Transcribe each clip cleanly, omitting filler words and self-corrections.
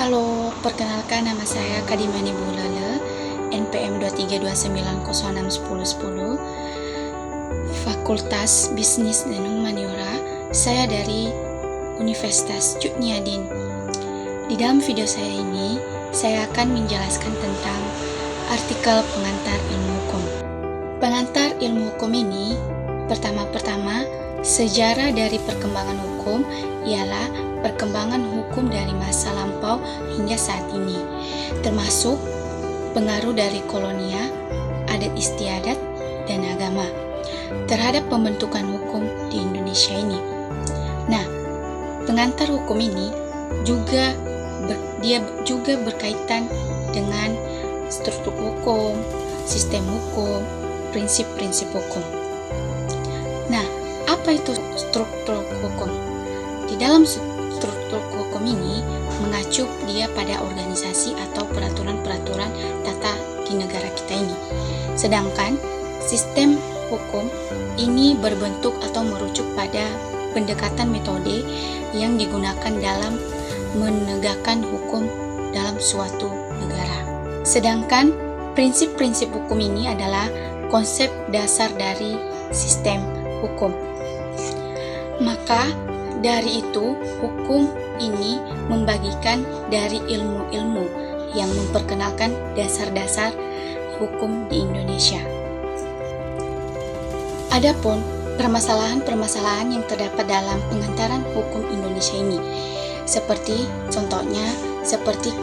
Halo, perkenalkan nama saya Kadimani Bulala, NPM 2329061010, Fakultas Bisnis dan Humaniora. Saya dari Universitas Cutniadin. Di dalam video saya ini, saya akan menjelaskan tentang artikel pengantar ilmu hukum. Pengantar ilmu hukum ini, pertama-tama, sejarah dari perkembangan hukum ialah perkembangan hukum dari masa lampau hingga saat ini, termasuk pengaruh dari kolonia, adat istiadat, dan agama terhadap pembentukan hukum di Indonesia ini. Nah, pengantar hukum ini juga berkaitan dengan struktur hukum, sistem hukum, prinsip-prinsip hukum. Nah, apa itu struktur hukum? Di dalam struktur hukum ini mengacu dia pada organisasi atau peraturan-peraturan tata di negara kita ini. Sedangkan sistem hukum ini berbentuk atau merujuk pada pendekatan metode yang digunakan dalam menegakkan hukum dalam suatu negara. Sedangkan prinsip-prinsip hukum ini adalah konsep dasar dari sistem hukum. Maka dari itu, hukum ini membagikan dari ilmu-ilmu yang memperkenalkan dasar-dasar hukum di Indonesia. Adapun permasalahan-permasalahan yang terdapat dalam pengantaran hukum Indonesia ini, seperti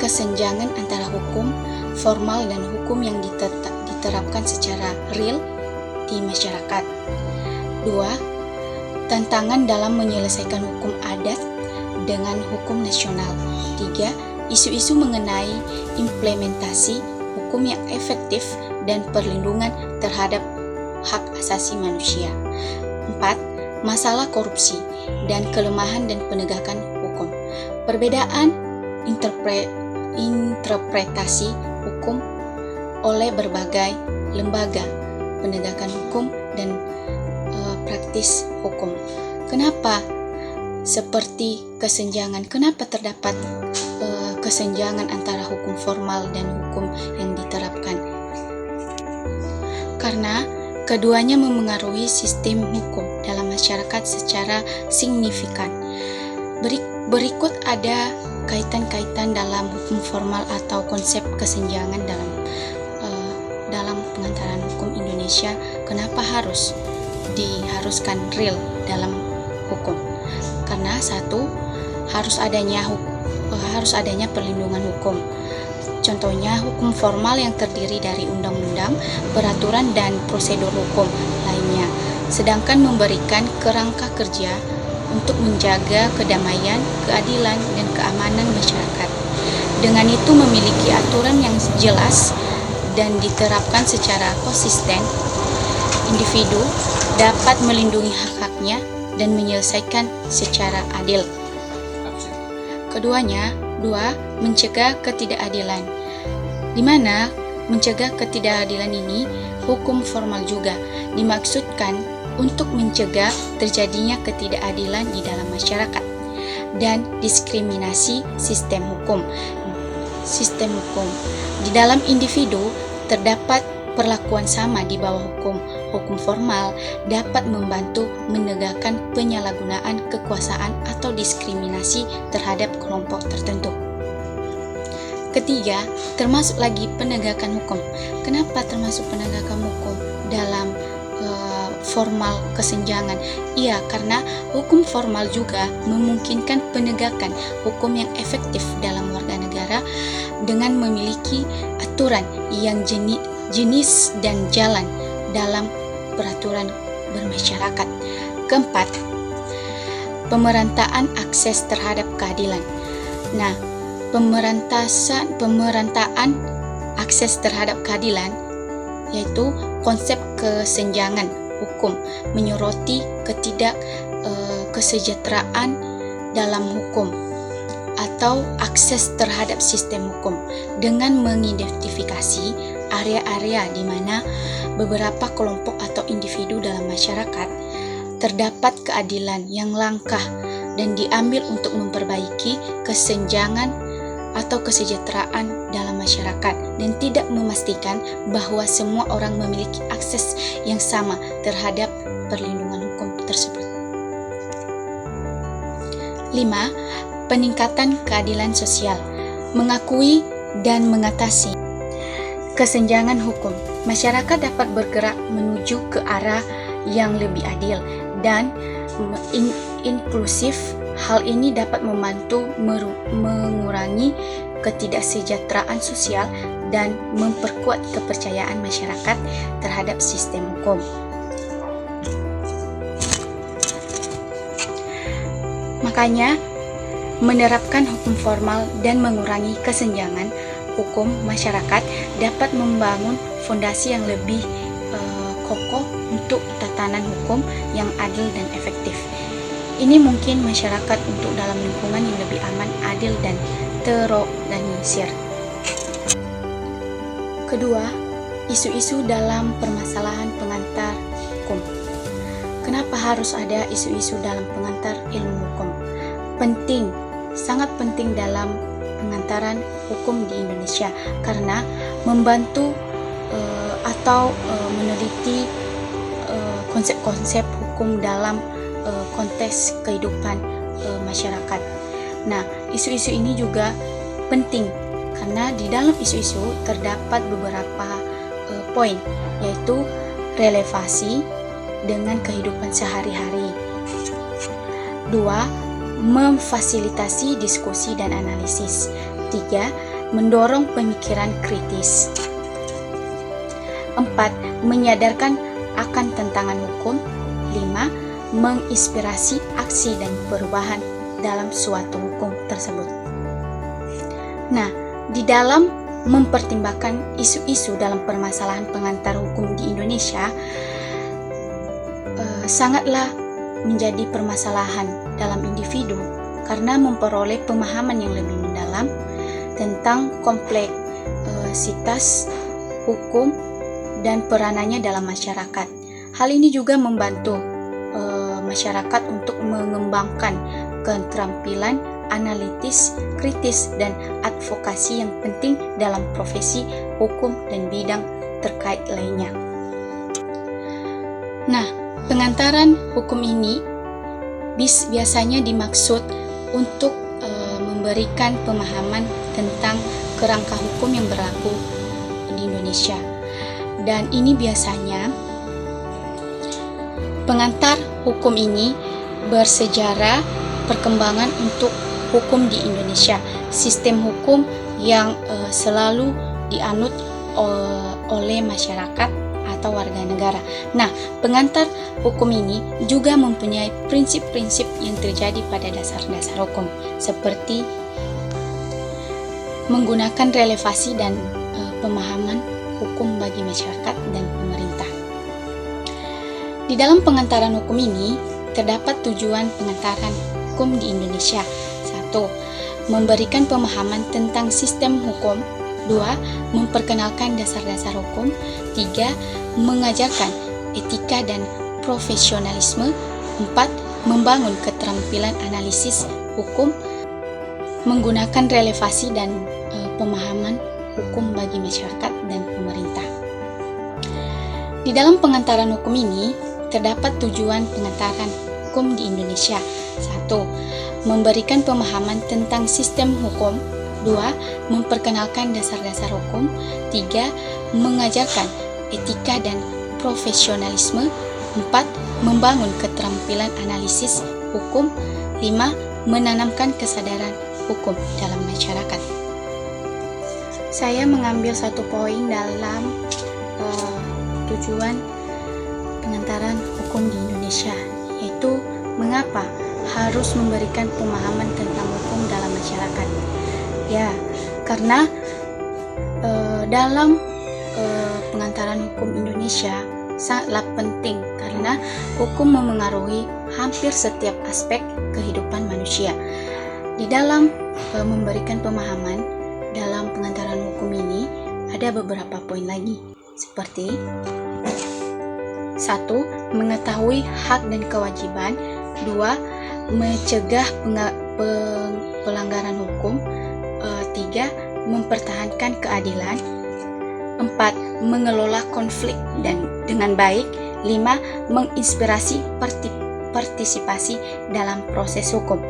kesenjangan antara hukum formal dan hukum yang diterapkan secara real di masyarakat. 2. Tantangan dalam menyelesaikan hukum adat dengan hukum nasional. 3. Isu-isu mengenai implementasi hukum yang efektif dan perlindungan terhadap hak asasi manusia. 4. Masalah korupsi dan kelemahan dan penegakan hukum. Perbedaan interpretasi hukum oleh berbagai lembaga penegakan hukum dan praktis hukum. Kenapa seperti kesenjangan? Kenapa terdapat kesenjangan antara hukum formal dan hukum yang diterapkan? Karena keduanya memengaruhi sistem hukum dalam masyarakat secara signifikan. Berikut ada kaitan-kaitan dalam hukum formal atau konsep kesenjangan dalam pengantaran hukum Indonesia. Kenapa diharuskan real dalam hukum? Karena satu, harus adanya perlindungan hukum. Contohnya hukum formal yang terdiri dari undang-undang, peraturan dan prosedur hukum lainnya, sedangkan memberikan kerangka kerja untuk menjaga kedamaian, keadilan dan keamanan masyarakat. Dengan itu memiliki aturan yang jelas dan diterapkan secara konsisten, individu dapat melindungi hak-haknya dan menyelesaikan secara adil. Dua, mencegah ketidakadilan. Di mana mencegah ketidakadilan ini hukum formal juga dimaksudkan untuk mencegah terjadinya ketidakadilan di dalam masyarakat dan diskriminasi sistem hukum. Di dalam individu terdapat perlakuan sama di bawah hukum. Hukum formal dapat membantu menegakkan penyalahgunaan kekuasaan atau diskriminasi terhadap kelompok tertentu. Ketiga, termasuk lagi penegakan hukum. Kenapa termasuk penegakan hukum dalam formal kesenjangan? Iya, karena hukum formal juga memungkinkan penegakan hukum yang efektif dalam warga negara dengan memiliki aturan yang jenis dan jalan dalam peraturan bermasyarakat. Keempat, pemerataan akses terhadap keadilan. Nah, pemerataan akses terhadap keadilan yaitu konsep kesenjangan hukum menyoroti kesejahteraan dalam hukum atau akses terhadap sistem hukum dengan mengidentifikasi area-area di mana beberapa kelompok atau individu dalam masyarakat terdapat keadilan yang langka dan diambil untuk memperbaiki kesenjangan atau kesejahteraan dalam masyarakat dan tidak memastikan bahwa semua orang memiliki akses yang sama terhadap perlindungan hukum tersebut. 5. Peningkatan keadilan sosial, mengakui dan mengatasi kesenjangan hukum. Masyarakat dapat bergerak menuju ke arah yang lebih adil dan inklusif. Hal ini dapat membantu mengurangi ketidaksejahteraan sosial dan memperkuat kepercayaan masyarakat terhadap sistem hukum. Makanya, menerapkan hukum formal dan mengurangi kesenjangan hukum masyarakat dapat membangun fondasi yang lebih kokoh untuk tatanan hukum yang adil dan efektif. Ini mungkin masyarakat untuk dalam lingkungan yang lebih aman, adil, dan terorganisir. Kedua, isu-isu dalam permasalahan pengantar hukum. Kenapa harus ada isu-isu dalam pengantar ilmu hukum? Penting, sangat penting dalam pengantaran hukum di Indonesia karena membantu atau meneliti konsep-konsep hukum dalam konteks kehidupan masyarakat. Nah, isu-isu ini juga penting karena di dalam isu-isu terdapat beberapa poin, yaitu relevansi dengan kehidupan sehari-hari. 2. Memfasilitasi diskusi dan analisis. 3. Mendorong pemikiran kritis. 4. Menyadarkan akan tantangan hukum. 5. Menginspirasi aksi dan perubahan dalam suatu hukum tersebut. Nah, di dalam mempertimbangkan isu-isu dalam permasalahan pengantar hukum di Indonesia, sangatlah menjadi permasalahan dalam individu karena memperoleh pemahaman yang lebih mendalam tentang kompleksitas hukum dan peranannya dalam masyarakat. Hal ini juga membantu masyarakat untuk mengembangkan keterampilan analitis, kritis, dan advokasi yang penting dalam profesi hukum dan bidang terkait lainnya. Nah, pengantaran hukum ini biasanya dimaksud untuk memberikan pemahaman tentang kerangka hukum yang berlaku di Indonesia. Dan ini biasanya pengantar hukum ini bersejarah perkembangan untuk hukum di Indonesia, sistem hukum yang selalu dianut oleh masyarakat atau warga negara. Nah, pengantar hukum ini juga mempunyai prinsip-prinsip yang terjadi pada dasar-dasar hukum, seperti menggunakan relevansi dan pemahaman hukum bagi masyarakat dan pemerintah. Di dalam pengantaran hukum ini, terdapat tujuan pengantaran hukum di Indonesia. 1. Memberikan pemahaman tentang sistem hukum. 2. Memperkenalkan dasar-dasar hukum. 3. Mengajarkan etika dan profesionalisme. 4. Membangun keterampilan analisis hukum, menggunakan relevansi dan pemahaman hukum bagi masyarakat dan pemerintah. Di dalam pengantaran hukum ini, terdapat tujuan pengantaran hukum di Indonesia. 1. Memberikan pemahaman tentang sistem hukum. 2. Memperkenalkan dasar-dasar hukum. 3. Mengajarkan etika dan profesionalisme. 4. Membangun keterampilan analisis hukum. 5. Menanamkan kesadaran hukum dalam masyarakat. Saya mengambil satu poin dalam tujuan pengantaran hukum di Indonesia, yaitu mengapa harus memberikan pemahaman tentang hukum dalam masyarakat. Ya, karena dalam pengantaran hukum Indonesia sangatlah penting karena hukum memengaruhi hampir setiap aspek kehidupan manusia. Di dalam memberikan pemahaman dalam pengantaran hukum ini ada beberapa poin lagi, seperti 1. Mengetahui hak dan kewajiban. 2. Mencegah pelanggaran hukum. 3. 3. Mempertahankan keadilan. 4. Mengelola konflik dengan baik. 5. Menginspirasi partisipasi dalam proses hukum.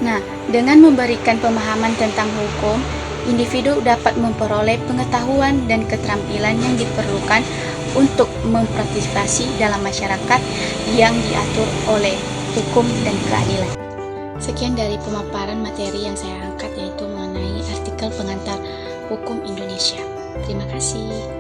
Nah, dengan memberikan pemahaman tentang hukum, individu dapat memperoleh pengetahuan dan keterampilan yang diperlukan untuk mempartisipasi dalam masyarakat yang diatur oleh hukum dan keadilan. Sekian dari pemaparan materi yang saya angkat, yaitu mengenai artikel pengantar hukum Indonesia. Terima kasih.